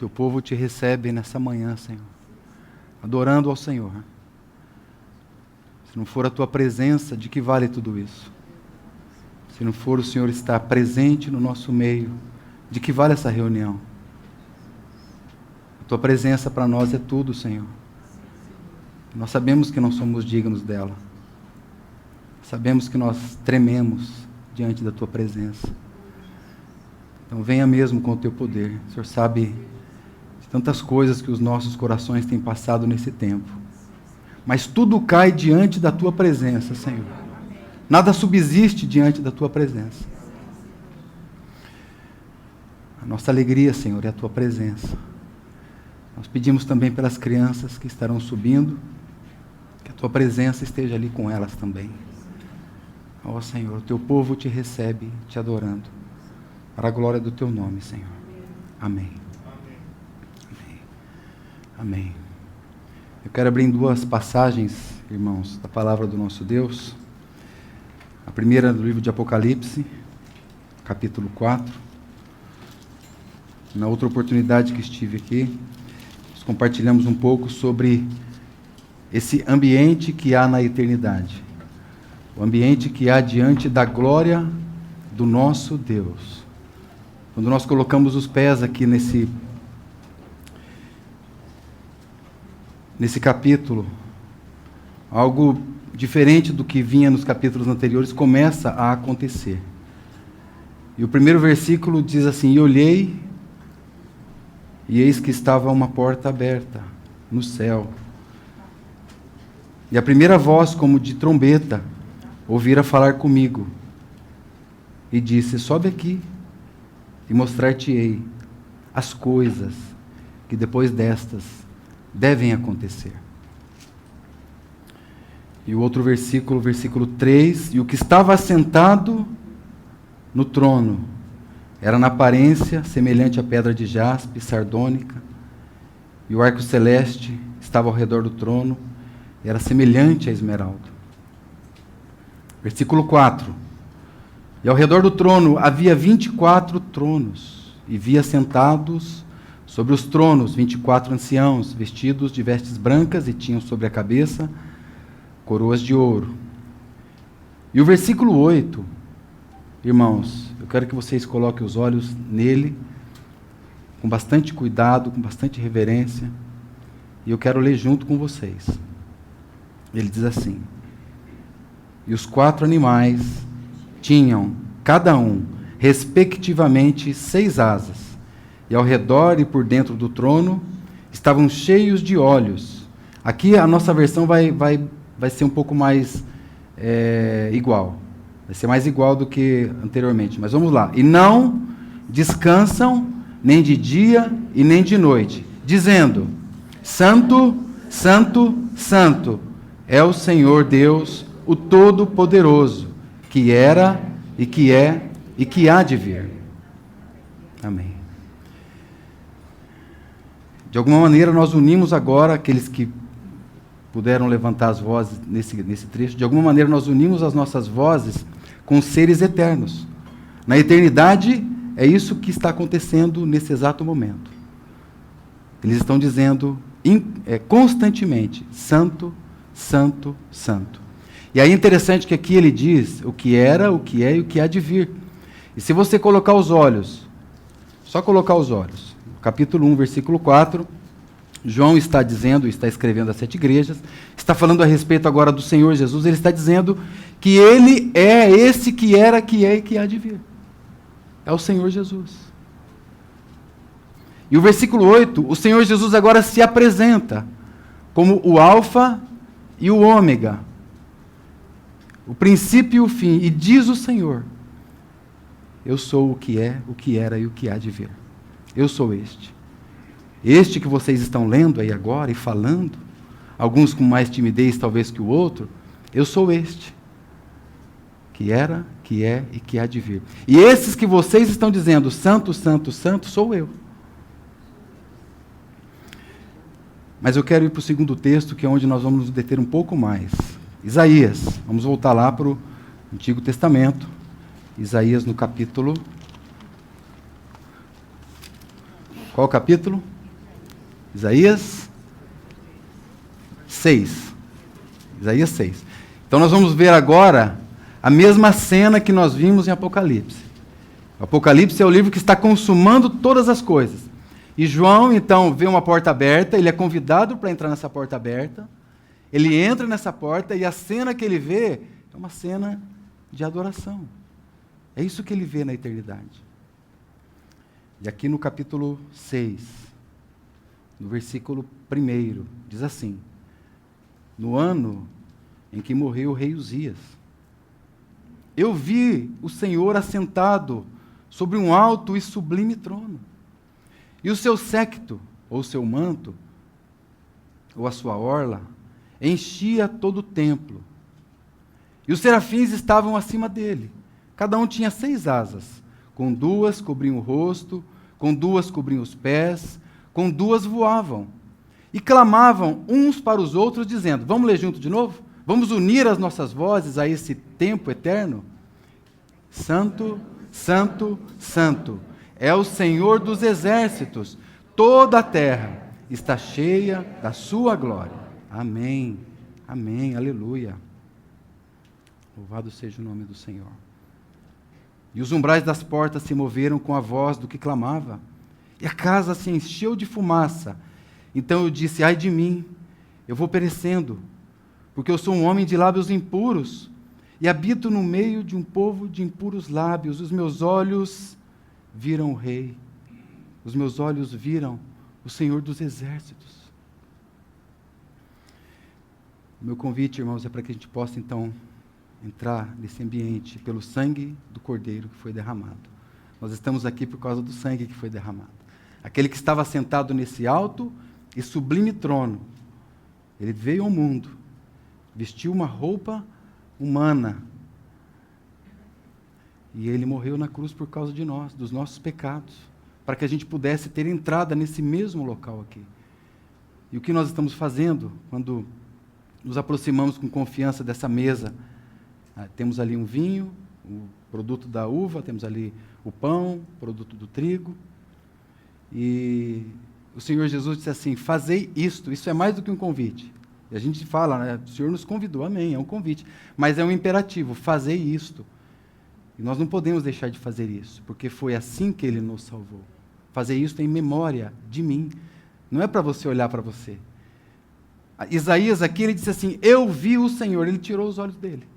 teu povo te recebe nessa manhã, Senhor, adorando ao Senhor. Se não for a tua presença, de que vale tudo isso? Se não for o Senhor estar presente no nosso meio, de que vale essa reunião? A tua presença para nós é tudo, Senhor. Nós sabemos que não somos dignos dela. Sabemos que nós trememos diante da tua presença. Então venha mesmo com o teu poder. O Senhor sabe de tantas coisas que os nossos corações têm passado nesse tempo. Mas tudo cai diante da tua presença, Senhor. Nada subsiste diante da tua presença. A nossa alegria, Senhor, é a tua presença. Nós pedimos também pelas crianças que estarão subindo, que a tua presença esteja ali com elas também. Ó Senhor, o teu povo te recebe, te adorando, para a glória do teu nome, Senhor. Amém. Amém. Amém. Eu quero abrir em duas passagens, irmãos, da palavra do nosso Deus. A primeira do livro de Apocalipse, capítulo 4. Na outra oportunidade que estive aqui, nós compartilhamos um pouco sobre esse ambiente que há na eternidade. O ambiente que há diante da glória do nosso Deus. Quando nós colocamos os pés aqui nesse capítulo, algo diferente do que vinha nos capítulos anteriores começa a acontecer. E o primeiro versículo diz assim: E olhei, e eis que estava uma porta aberta no céu. E a primeira voz, como de trombeta, ouvira falar comigo. E disse: Sobe aqui, e mostrar-te-ei as coisas que depois destas devem acontecer. E o outro versículo, versículo 3, e o que estava assentado no trono era na aparência semelhante à pedra de jaspe, sardônica, e o arco celeste estava ao redor do trono, era semelhante a esmeralda. Versículo 4, e ao redor do trono havia 24 tronos, e via sentados sobre os tronos 24 anciãos, vestidos de vestes brancas, e tinham sobre a cabeça coroas de ouro. E o versículo 8, irmãos, eu quero que vocês coloquem os olhos nele, com bastante cuidado, com bastante reverência, e eu quero ler junto com vocês. Ele diz assim: E os 4 animais tinham, cada um, respectivamente 6 asas, e ao redor e por dentro do trono estavam cheios de olhos. Aqui a nossa versão vai ser um pouco mais igual. Vai ser mais igual do que anteriormente. Mas vamos lá. E não descansam nem de dia e nem de noite, dizendo: Santo, Santo, Santo é o Senhor Deus, o Todo-Poderoso, que era e que é e que há de vir. Amém. De alguma maneira nós unimos agora aqueles que puderam levantar as vozes nesse trecho. De alguma maneira nós unimos as nossas vozes com seres eternos. Na eternidade é isso que está acontecendo nesse exato momento. Eles estão dizendo constantemente: Santo, Santo, Santo. E aí é interessante que aqui ele diz o que era, o que é e o que há de vir. E se você colocar os olhos, só colocar os olhos, capítulo 1, versículo 4, João está dizendo, está escrevendo às 7 igrejas, está falando a respeito agora do Senhor Jesus, ele está dizendo que ele é esse que era, que é e que há de vir. É o Senhor Jesus. E o versículo 8, o Senhor Jesus agora se apresenta como o Alfa e o Ômega, o princípio e o fim, e diz o Senhor: Eu sou o que é, o que era e o que há de vir. Eu sou este. Este que vocês estão lendo aí agora e falando, alguns com mais timidez talvez que o outro, eu sou este, que era, que é e que há de vir. E esses que vocês estão dizendo, Santo, Santo, Santo, sou eu. Mas eu quero ir para o segundo texto, que é onde nós vamos nos deter um pouco mais. Isaías, vamos voltar lá para o Antigo Testamento. Isaías no capítulo... Qual o capítulo? Isaías 6. Isaías 6. Então nós vamos ver agora a mesma cena que nós vimos em Apocalipse. O Apocalipse é o livro que está consumando todas as coisas. E João, então, vê uma porta aberta, ele é convidado para entrar nessa porta aberta, ele entra nessa porta e a cena que ele vê é uma cena de adoração. É isso que ele vê na eternidade. E aqui no capítulo 6, no versículo 1, diz assim: no ano em que morreu o rei Uzias, eu vi o Senhor assentado sobre um alto e sublime trono, e o seu séquito, ou o seu manto, ou a sua orla, enchia todo o templo. E os serafins estavam acima dele. Cada um tinha 6 asas. Com 2 cobriam o rosto, com 2 cobriam os pés, com 2 voavam. E clamavam uns para os outros, dizendo, vamos ler junto de novo? Vamos unir as nossas vozes a esse tempo eterno? Santo, Santo, Santo, é o Senhor dos exércitos. Toda a terra está cheia da sua glória. Amém, amém, aleluia. Louvado seja o nome do Senhor. E os umbrais das portas se moveram com a voz do que clamava, e a casa se encheu de fumaça. Então eu disse, ai de mim, eu vou perecendo, porque eu sou um homem de lábios impuros, e habito no meio de um povo de impuros lábios. Os meus olhos viram o Rei, os meus olhos viram o Senhor dos exércitos. O meu convite, irmãos, é para que a gente possa, então, entrar nesse ambiente pelo sangue do Cordeiro que foi derramado. Nós estamos aqui por causa do sangue que foi derramado. Aquele que estava sentado nesse alto e sublime trono, ele veio ao mundo, vestiu uma roupa humana, e ele morreu na cruz por causa de nós, dos nossos pecados, para que a gente pudesse ter entrada nesse mesmo local aqui. E o que nós estamos fazendo quando nos aproximamos com confiança dessa mesa? Temos ali um vinho, o produto da uva, temos ali o pão, produto do trigo. E o Senhor Jesus disse assim, fazei isto, isso é mais do que um convite. E a gente fala, né, o Senhor nos convidou, amém, é um convite. Mas é um imperativo, fazei isto. E nós não podemos deixar de fazer isso, porque foi assim que Ele nos salvou. Fazer isto em memória de mim. Não é para você olhar para você. Isaías aqui, ele disse assim, eu vi o Senhor, ele tirou os olhos dele.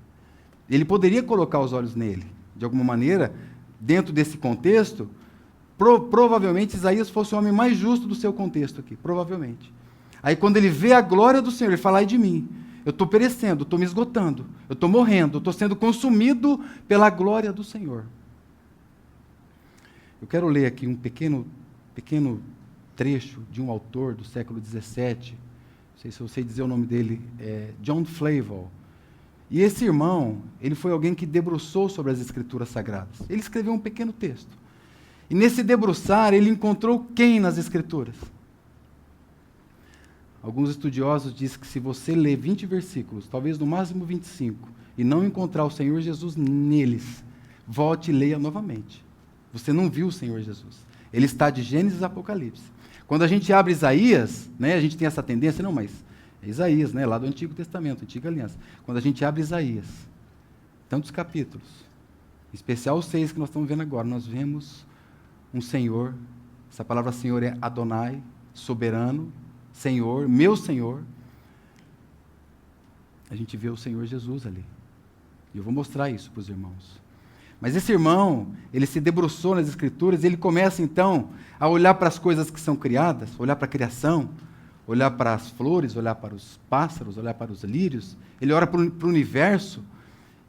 Ele poderia colocar os olhos nele, de alguma maneira, dentro desse contexto, provavelmente Isaías fosse o homem mais justo do seu contexto aqui, provavelmente. Aí quando ele vê a glória do Senhor, ele fala, ai de mim, eu estou perecendo, estou me esgotando, eu estou morrendo, estou sendo consumido pela glória do Senhor. Eu quero ler aqui um pequeno trecho de um autor do século XVII, não sei se eu sei dizer o nome dele, John Flavel. E esse irmão, ele foi alguém que debruçou sobre as Escrituras Sagradas. Ele escreveu um pequeno texto. E nesse debruçar, ele encontrou quem nas Escrituras? Alguns estudiosos dizem que se você ler 20 versículos, talvez no máximo 25, e não encontrar o Senhor Jesus neles, volte e leia novamente. Você não viu o Senhor Jesus. Ele está de Gênesis a Apocalipse. Quando a gente abre Isaías, né, a gente tem essa tendência, não, mas é Isaías, né, lá do Antigo Testamento, Antiga Aliança. Quando a gente abre Isaías, tantos capítulos, em especial os 6 que nós estamos vendo agora, nós vemos um Senhor, essa palavra Senhor é Adonai, soberano, Senhor, meu Senhor. A gente vê o Senhor Jesus ali. E eu vou mostrar isso para os irmãos. Mas esse irmão, ele se debruçou nas Escrituras, e ele começa então a olhar para as coisas que são criadas, olhar para a criação, olhar para as flores, olhar para os pássaros, olhar para os lírios, ele olha para o universo,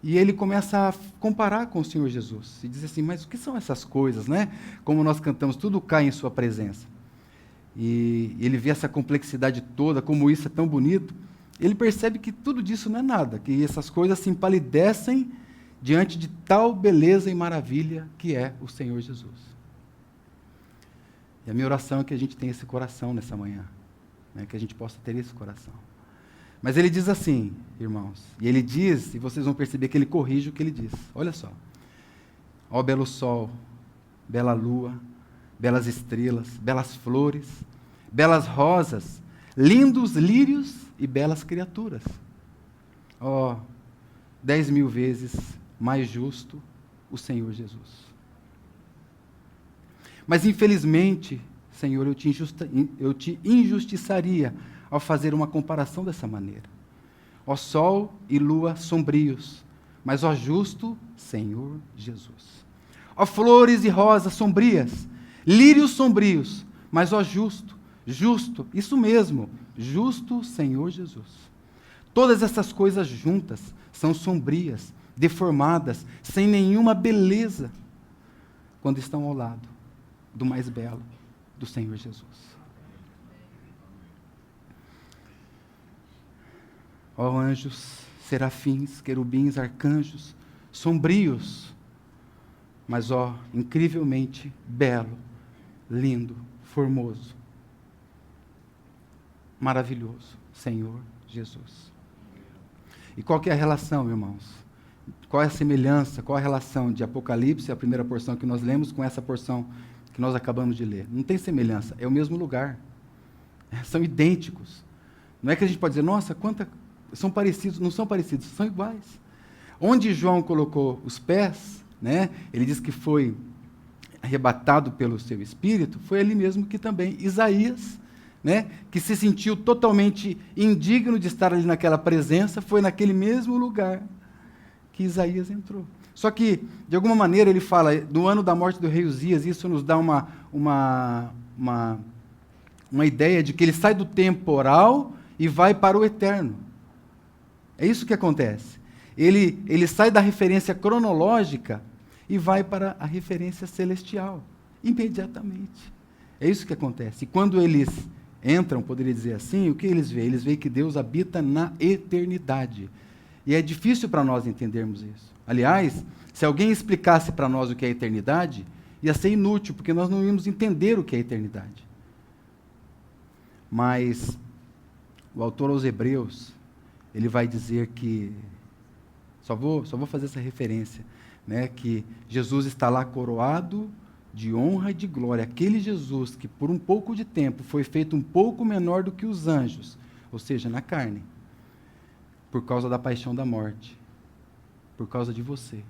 e ele começa a comparar com o Senhor Jesus, e diz assim, mas o que são essas coisas, né? Como nós cantamos, tudo cai em sua presença. E ele vê essa complexidade toda, como isso é tão bonito, ele percebe que tudo disso não é nada, que essas coisas se empalidecem diante de tal beleza e maravilha que é o Senhor Jesus. E a minha oração é que a gente tenha esse coração nessa manhã, né, que a gente possa ter esse coração. Mas ele diz assim, irmãos, e ele diz, e vocês vão perceber que ele corrige o que ele diz. Olha só. Ó belo sol, bela lua, belas estrelas, belas flores, belas rosas, lindos lírios e belas criaturas. 10.000 vezes mais justo o Senhor Jesus. Mas infelizmente, Senhor, eu te injustiçaria ao fazer uma comparação dessa maneira. Ó sol e lua sombrios, mas ó justo Senhor Jesus. Ó flores e rosas sombrias, lírios sombrios, mas ó justo, isso mesmo, justo Senhor Jesus. Todas essas coisas juntas são sombrias, deformadas, sem nenhuma beleza, quando estão ao lado do mais belo, do Senhor Jesus. Ó anjos, serafins, querubins, arcanjos, sombrios, mas ó, incrivelmente belo, lindo, formoso, maravilhoso, Senhor Jesus. E qual que é a relação, irmãos? Qual é a semelhança, qual a relação de Apocalipse, a primeira porção que nós lemos, com essa porção que nós acabamos de ler? Não tem semelhança, é o mesmo lugar. São idênticos. Não é que a gente pode dizer, nossa, são parecidos, não são parecidos, são iguais. Onde João colocou os pés, né, ele diz que foi arrebatado pelo seu espírito, foi ali mesmo que também Isaías, né, que se sentiu totalmente indigno de estar ali naquela presença, foi naquele mesmo lugar que Isaías entrou. Só que, de alguma maneira, ele fala, do ano da morte do rei Uzias, isso nos dá uma ideia de que ele sai do temporal e vai para o eterno. É isso que acontece. Ele sai da referência cronológica e vai para a referência celestial, imediatamente. É isso que acontece. E quando eles entram, poderia dizer assim, o que eles veem? Eles veem que Deus habita na eternidade. E é difícil para nós entendermos isso. Aliás, se alguém explicasse para nós o que é eternidade, ia ser inútil, porque nós não íamos entender o que é eternidade. Mas o autor aos Hebreus, ele vai dizer que, só vou fazer essa referência, né, que Jesus está lá coroado de honra e de glória. Aquele Jesus que por um pouco de tempo foi feito um pouco menor do que os anjos, ou seja, na carne, por causa da paixão da morte, por causa de você,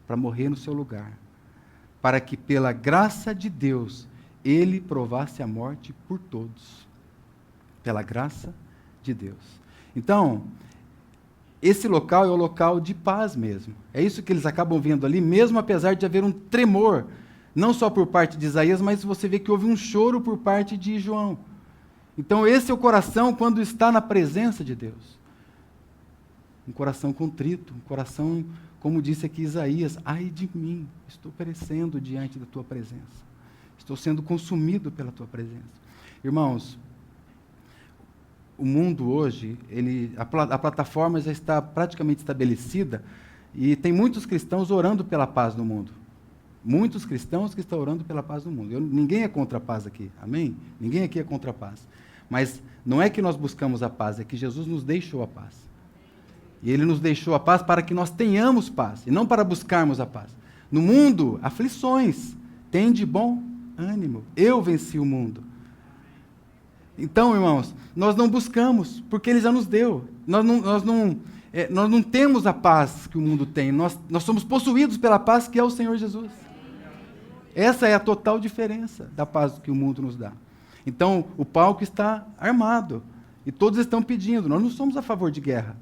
para morrer no seu lugar, para que pela graça de Deus ele provasse a morte por todos. Pela graça de Deus. Então, esse local é o local de paz mesmo. É isso que eles acabam vendo ali, mesmo apesar de haver um tremor, não só por parte de Isaías, mas você vê que houve um choro por parte de João. Então, esse é o coração quando está na presença de Deus. Um coração contrito, um coração, como disse aqui Isaías, ai de mim, estou perecendo diante da tua presença. Estou sendo consumido pela tua presença. Irmãos, o mundo hoje, a plataforma já está praticamente estabelecida e tem muitos cristãos orando pela paz no mundo. Muitos cristãos que estão orando pela paz no mundo. Ninguém é contra a paz aqui, amém? Ninguém aqui é contra a paz. Mas não é que nós buscamos a paz, é que Jesus nos deixou a paz. E Ele nos deixou a paz para que nós tenhamos paz, e não para buscarmos a paz. No mundo, aflições, tende bom ânimo. Eu venci o mundo. Então, irmãos, nós não buscamos, porque Ele já nos deu. Nós não temos a paz que o mundo tem. Nós somos possuídos pela paz que é o Senhor Jesus. Essa é a total diferença da paz que o mundo nos dá. Então, o palco está armado. E todos estão pedindo. Nós não somos a favor de guerra.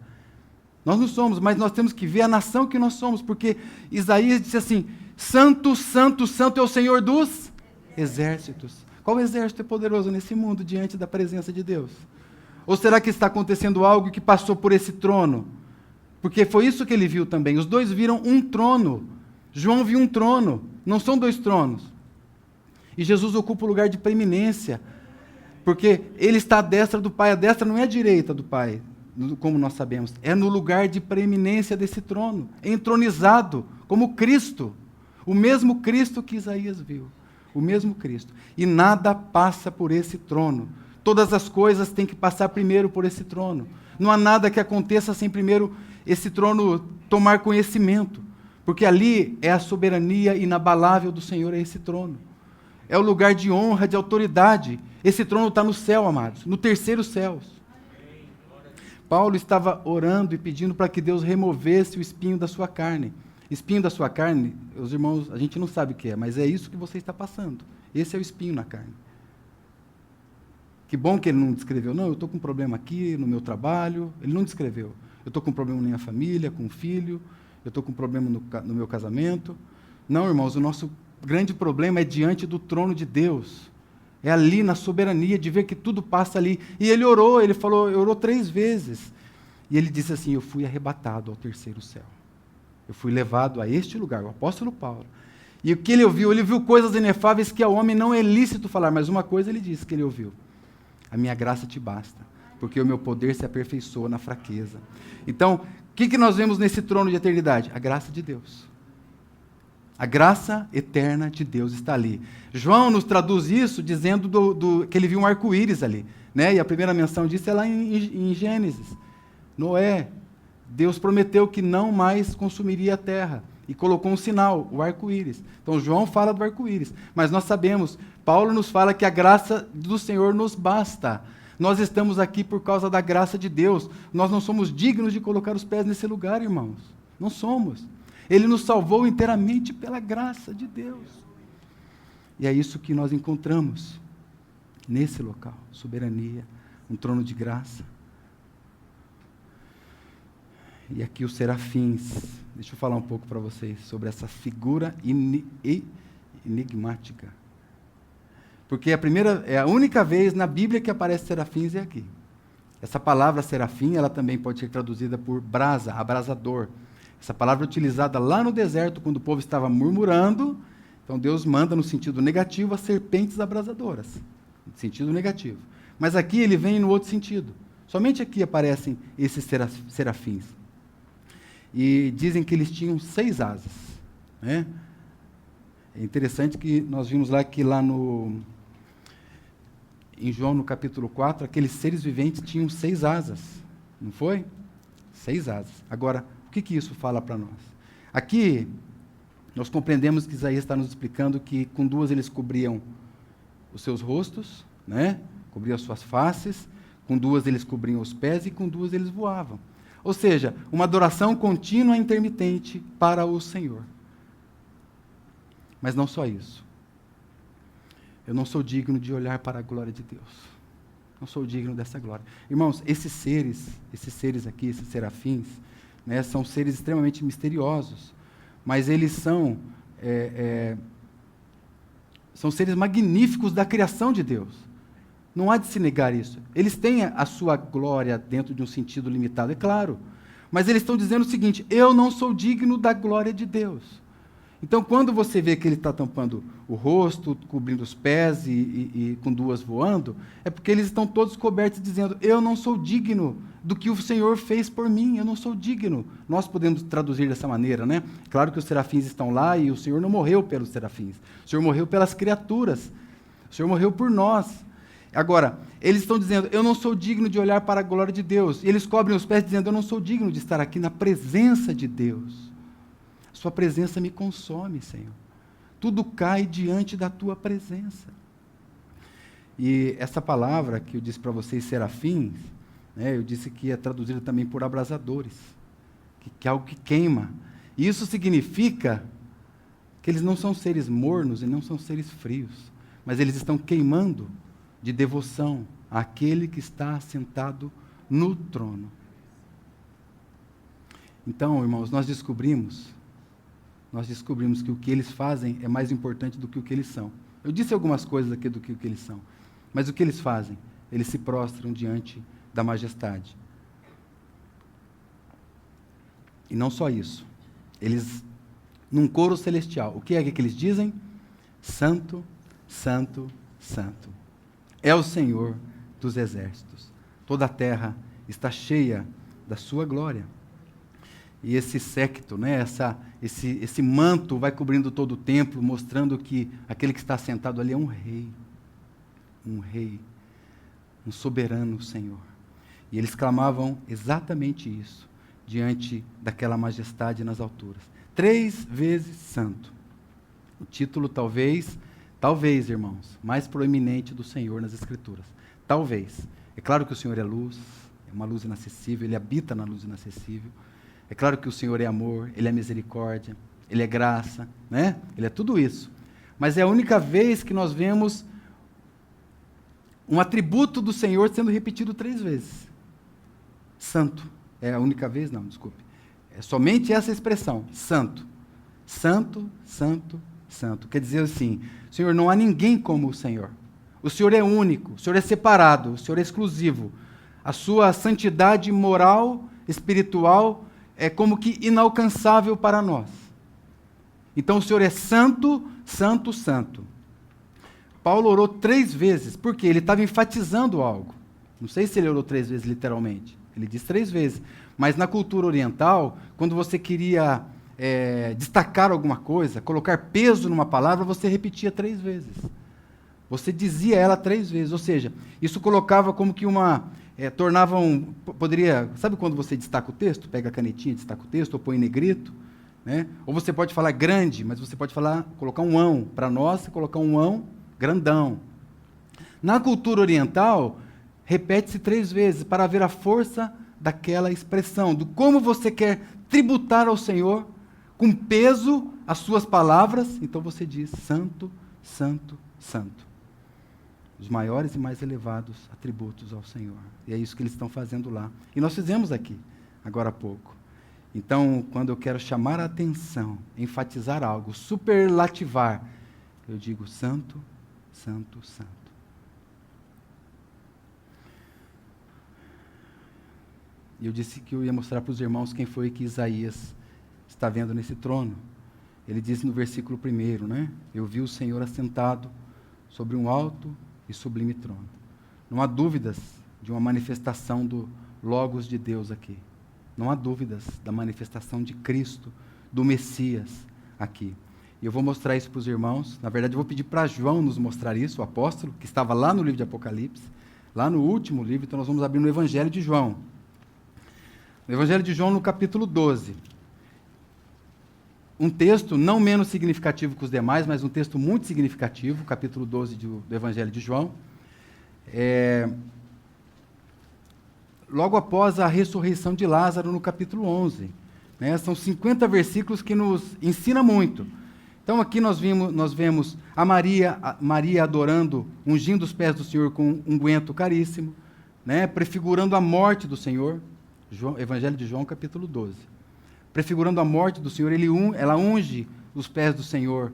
Nós não somos, mas nós temos que ver a nação que nós somos. Porque Isaías disse assim, Santo, Santo, Santo é o Senhor dos exércitos. Qual exército é poderoso nesse mundo diante da presença de Deus? Ou será que está acontecendo algo que passou por esse trono? Porque foi isso que ele viu também. Os dois viram um trono. João viu um trono. Não são dois tronos. E Jesus ocupa o lugar de preeminência. Porque ele está à destra do Pai. A destra não é a direita do Pai, como nós sabemos. É no lugar de preeminência desse trono. É entronizado como Cristo. O mesmo Cristo que Isaías viu. O mesmo Cristo. E nada passa por esse trono. Todas as coisas têm que passar primeiro por esse trono. Não há nada que aconteça sem primeiro esse trono tomar conhecimento. Porque ali é a soberania inabalável do Senhor, é esse trono. É o lugar de honra, de autoridade. Esse trono está no céu, amados, no terceiro céu. Paulo estava orando e pedindo para que Deus removesse o espinho da sua carne. Espinho da sua carne, os irmãos, a gente não sabe o que é, mas é isso que você está passando. Esse é o espinho na carne. Que bom que ele não descreveu. Não, eu estou com um problema aqui no meu trabalho. Ele não descreveu. Eu estou com um problema na minha família, com o filho. Eu estou com um problema no meu casamento. Não, irmãos, o nosso grande problema é diante do trono de Deus. É ali na soberania, de ver que tudo passa ali. E ele orou, ele orou 3 vezes. E ele disse assim, eu fui arrebatado ao terceiro céu. Eu fui levado a este lugar, o apóstolo Paulo. E o que ele ouviu? Ele viu coisas inefáveis que ao homem não é lícito falar, mas uma coisa ele disse que ele ouviu. A minha graça te basta, porque o meu poder se aperfeiçoa na fraqueza. Então, o que nós vemos nesse trono de eternidade? A graça de Deus. A graça eterna de Deus está ali. João nos traduz isso dizendo que ele viu um arco-íris ali. Né? E a primeira menção disso é lá em Gênesis. Noé, Deus prometeu que não mais consumiria a terra. E colocou um sinal, o arco-íris. Então João fala do arco-íris. Mas nós sabemos, Paulo nos fala que a graça do Senhor nos basta. Nós estamos aqui por causa da graça de Deus. Nós não somos dignos de colocar os pés nesse lugar, irmãos. Não somos. Ele nos salvou inteiramente pela graça de Deus. E é isso que nós encontramos nesse local. Soberania, um trono de graça. E aqui os serafins. Deixa eu falar um pouco para vocês sobre essa figura enigmática. Porque é a única vez na Bíblia que aparece serafins é aqui. Essa palavra serafim, ela também pode ser traduzida por brasa, abrasador. Essa palavra é utilizada lá no deserto, quando o povo estava murmurando. Então Deus manda no sentido negativo as serpentes abrasadoras. No sentido negativo. Mas aqui ele vem no outro sentido. Somente aqui aparecem esses serafins. E dizem que eles tinham 6 asas. Né? É interessante que nós vimos em João, no capítulo 4, aqueles seres viventes tinham 6 asas. Não foi? 6 asas. Agora, o que isso fala para nós? Aqui, nós compreendemos que Isaías está nos explicando que com 2 eles cobriam os seus rostos, né? Cobriam as suas faces, com 2 eles cobriam os pés e com 2 eles voavam. Ou seja, uma adoração contínua e intermitente para o Senhor. Mas não só isso. Eu não sou digno de olhar para a glória de Deus. Não sou digno dessa glória. Irmãos, esses seres aqui, esses serafins, né, são seres extremamente misteriosos, mas eles são seres magníficos da criação de Deus. Não há de se negar isso. Eles têm a sua glória dentro de um sentido limitado, é claro. Mas eles estão dizendo o seguinte, eu não sou digno da glória de Deus. Então, quando você vê que ele está tampando o rosto, cobrindo os pés e com 2 voando, é porque eles estão todos cobertos dizendo, eu não sou digno do que o Senhor fez por mim, eu não sou digno. Nós podemos traduzir dessa maneira, né? Claro que os serafins estão lá e o Senhor não morreu pelos serafins. O Senhor morreu pelas criaturas. O Senhor morreu por nós. Agora, eles estão dizendo, eu não sou digno de olhar para a glória de Deus. E eles cobrem os pés dizendo, eu não sou digno de estar aqui na presença de Deus. Sua presença me consome, Senhor. Tudo cai diante da tua presença. E essa palavra que eu disse para vocês, serafins, né, eu disse que é traduzida também por abrasadores, que é algo que queima. E isso significa que eles não são seres mornos e não são seres frios, mas eles estão queimando de devoção àquele que está sentado no trono. Então, irmãos, nós descobrimos que o que eles fazem é mais importante do que o que eles são. Eu disse algumas coisas aqui do que o que eles são, mas o que eles fazem? Eles se prostram diante da majestade. E não só isso, eles, num coro celestial, o que é que eles dizem? Santo, Santo, Santo. É o Senhor dos exércitos. Toda a terra está cheia da sua glória. E esse séquito, né, esse manto vai cobrindo todo o templo, mostrando que aquele que está sentado ali é um rei, um soberano Senhor. E eles clamavam exatamente isso, diante daquela majestade nas alturas. 3 vezes santo. O título talvez talvez, irmãos, mais proeminente do Senhor nas Escrituras. Talvez. É claro que o Senhor é luz, é uma luz inacessível, Ele habita na luz inacessível. É claro que o Senhor é amor, Ele é misericórdia, Ele é graça, né? Ele é tudo isso. Mas é a única vez que nós vemos um atributo do Senhor sendo repetido 3 vezes. Santo. É a única vez? Não, desculpe. É somente essa expressão, santo. Santo, santo, santo. Quer dizer assim, Senhor, não há ninguém como o Senhor. O Senhor é único, o Senhor é separado, o Senhor é exclusivo. A sua santidade moral, espiritual, é como que inalcançável para nós. Então o Senhor é santo, santo, santo. Paulo orou 3 vezes, porque ele estava enfatizando algo. Não sei se ele orou 3 vezes literalmente. Ele diz 3 vezes. Mas na cultura oriental, quando você queria destacar alguma coisa, colocar peso numa palavra, você repetia 3 vezes. Você dizia ela 3 vezes. Ou seja, isso colocava como que tornava poderia, sabe quando você destaca o texto? Pega a canetinha, destaca o texto, ou põe em negrito, né? Ou você pode falar grande, mas você pode colocar um ão. Para nós, colocar um ão grandão. Na cultura oriental, repete-se 3 vezes para ver a força daquela expressão, do como você quer tributar ao Senhor, com peso, as suas palavras. Então você diz, santo, santo, santo. Os maiores e mais elevados atributos ao Senhor. E é isso que eles estão fazendo lá. E nós fizemos aqui, agora há pouco. Então, quando eu quero chamar a atenção, enfatizar algo, superlativar, eu digo santo, santo, santo. E eu disse que eu ia mostrar para os irmãos quem foi que Isaías está vendo nesse trono. Ele disse no versículo 1, né? Eu vi o Senhor assentado sobre um alto e sublime trono. Não há dúvidas de uma manifestação do Logos de Deus aqui. Não há dúvidas da manifestação de Cristo, do Messias aqui. E eu vou mostrar isso para os irmãos. Na verdade, eu vou pedir para João nos mostrar isso, o apóstolo, que estava lá no livro de Apocalipse, lá no último livro. Então nós vamos abrir no Evangelho de João. No Evangelho de João, no capítulo 12. Um texto não menos significativo que os demais, mas um texto muito significativo, capítulo 12 do Evangelho de João. Logo após a ressurreição de Lázaro, no capítulo 11. Né? São 50 versículos que nos ensinam muito. Então aqui nós vemos a Maria adorando, ungindo os pés do Senhor com um unguento caríssimo, né? Prefigurando a morte do Senhor. Evangelho de João, capítulo 12. Prefigurando a morte do Senhor, ela unge os pés do Senhor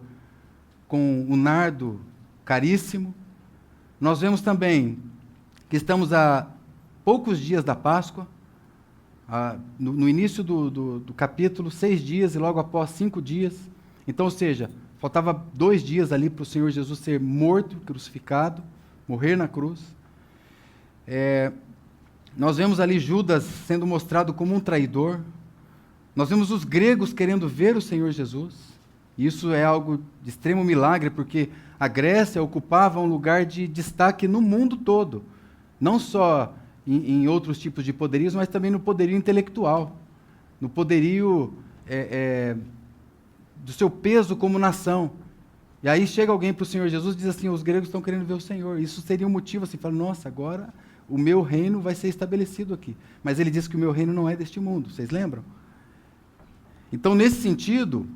com um nardo caríssimo. Nós vemos também que estamos a poucos dias da Páscoa, no início do capítulo, 6 dias, e logo após 5 dias. Então, ou seja, faltava 2 dias ali para o Senhor Jesus ser morto, crucificado, morrer na cruz. Nós vemos ali Judas sendo mostrado como um traidor. Nós vemos os gregos querendo ver o Senhor Jesus. E isso é algo de extremo milagre, porque a Grécia ocupava um lugar de destaque no mundo todo. Não só em outros tipos de poderios, mas também no poderio intelectual. No poderio do seu peso como nação. E aí chega alguém para o Senhor Jesus e diz assim, os gregos estão querendo ver o Senhor. Isso seria um motivo assim, fala, nossa, agora o meu reino vai ser estabelecido aqui. Mas ele diz que o meu reino não é deste mundo, vocês lembram? Então, nesse sentido,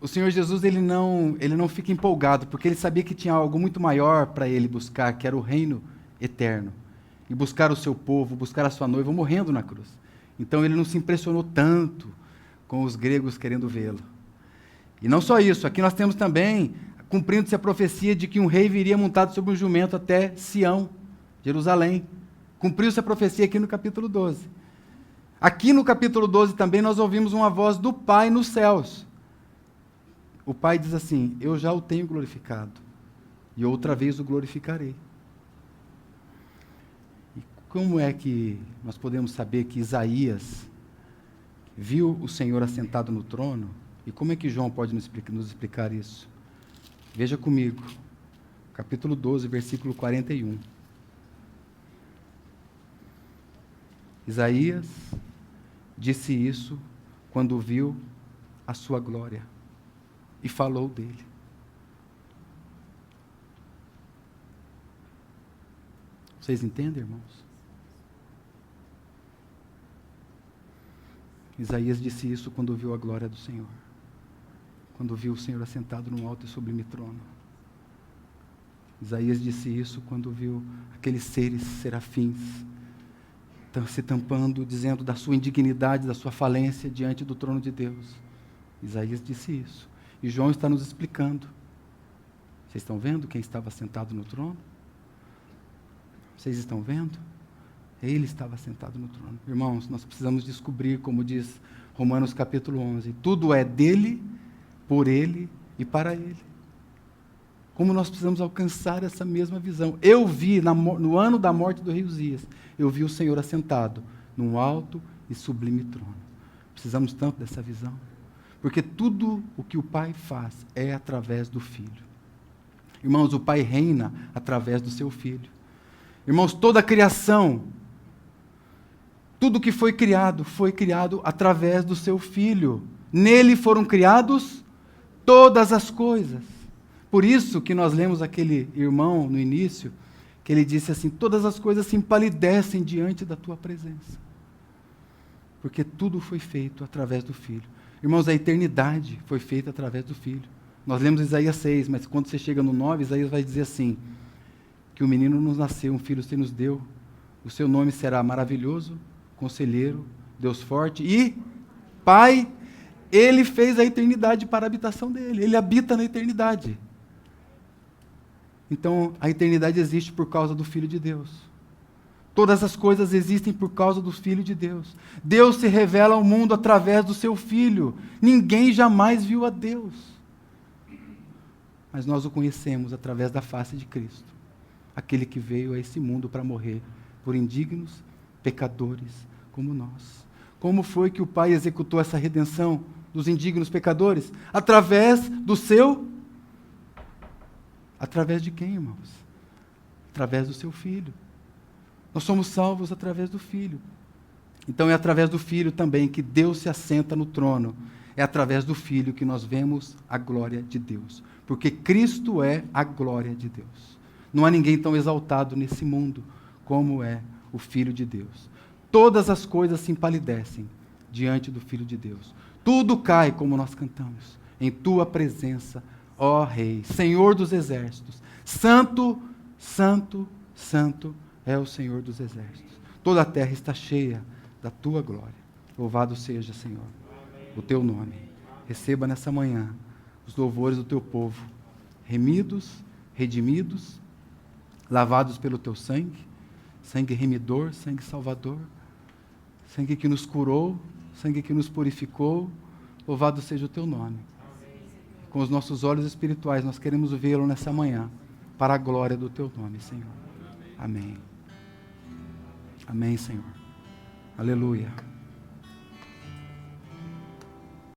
o Senhor Jesus ele não fica empolgado, porque ele sabia que tinha algo muito maior para ele buscar, que era o reino eterno. E buscar o seu povo, buscar a sua noiva morrendo na cruz. Então, ele não se impressionou tanto com os gregos querendo vê-lo. E não só isso, aqui nós temos também, cumprindo-se a profecia de que um rei viria montado sobre um jumento até Sião, Jerusalém. Cumpriu-se a profecia aqui no capítulo 12. Aqui no capítulo 12 também nós ouvimos uma voz do Pai nos céus. O Pai diz assim, eu já o tenho glorificado, e outra vez o glorificarei. E como é que nós podemos saber que Isaías viu o Senhor assentado no trono? E como é que João pode nos explicar isso? Veja comigo, capítulo 12, versículo 41. Isaías disse isso quando viu a sua glória e falou dele. Vocês entendem, irmãos? Isaías disse isso quando viu a glória do Senhor. Quando viu o Senhor assentado num alto e sublime trono. Isaías disse isso quando viu aqueles seres serafins se tampando, dizendo da sua indignidade, da sua falência diante do trono de Deus. Isaías disse isso. E João está nos explicando. Vocês estão vendo quem estava sentado no trono? Vocês estão vendo? Ele estava sentado no trono. Irmãos, nós precisamos descobrir, como diz Romanos capítulo 11, tudo é dele, por ele e para ele. Como nós precisamos alcançar essa mesma visão. Eu vi, no ano da morte do rei Uzias, eu vi o Senhor assentado num alto e sublime trono. Precisamos tanto dessa visão. Porque tudo o que o Pai faz é através do Filho. Irmãos, o Pai reina através do seu Filho. Irmãos, toda a criação, tudo que foi criado através do seu Filho. Nele foram criados todas as coisas. Por isso que nós lemos aquele irmão no início, que ele disse assim, todas as coisas se empalidecem diante da tua presença. Porque tudo foi feito através do Filho. Irmãos, a eternidade foi feita através do Filho. Nós lemos Isaías 6, mas quando você chega no 9, Isaías vai dizer assim, que o menino nos nasceu, um filho se nos deu, o seu nome será maravilhoso, conselheiro, Deus forte e Pai. Ele fez a eternidade para a habitação dele, ele habita na eternidade. Então, a eternidade existe por causa do Filho de Deus. Todas as coisas existem por causa do Filho de Deus. Deus se revela ao mundo através do seu Filho. Ninguém jamais viu a Deus. Mas nós o conhecemos através da face de Cristo. Aquele que veio a esse mundo para morrer por indignos, pecadores como nós. Como foi que o Pai executou essa redenção dos indignos pecadores? Através do seu... Através de quem, irmãos? Através do seu Filho. Nós somos salvos através do Filho. Então é através do Filho também que Deus se assenta no trono. É através do Filho que nós vemos a glória de Deus. Porque Cristo é a glória de Deus. Não há ninguém tão exaltado nesse mundo como é o Filho de Deus. Todas as coisas se empalidecem diante do Filho de Deus. Tudo cai, como nós cantamos, em tua presença, ó Rei, Senhor dos exércitos. Santo, santo, santo é o Senhor dos exércitos. Toda a terra está cheia da tua glória. Louvado seja, Senhor, o teu nome. Receba nessa manhã os louvores do teu povo, remidos, redimidos, lavados pelo teu sangue, sangue remidor, sangue salvador, sangue que nos curou, sangue que nos purificou. Louvado seja o teu nome. Com os nossos olhos espirituais, nós queremos vê-lo nessa manhã, para a glória do teu nome, Senhor. Amém. Amém, Senhor. Aleluia.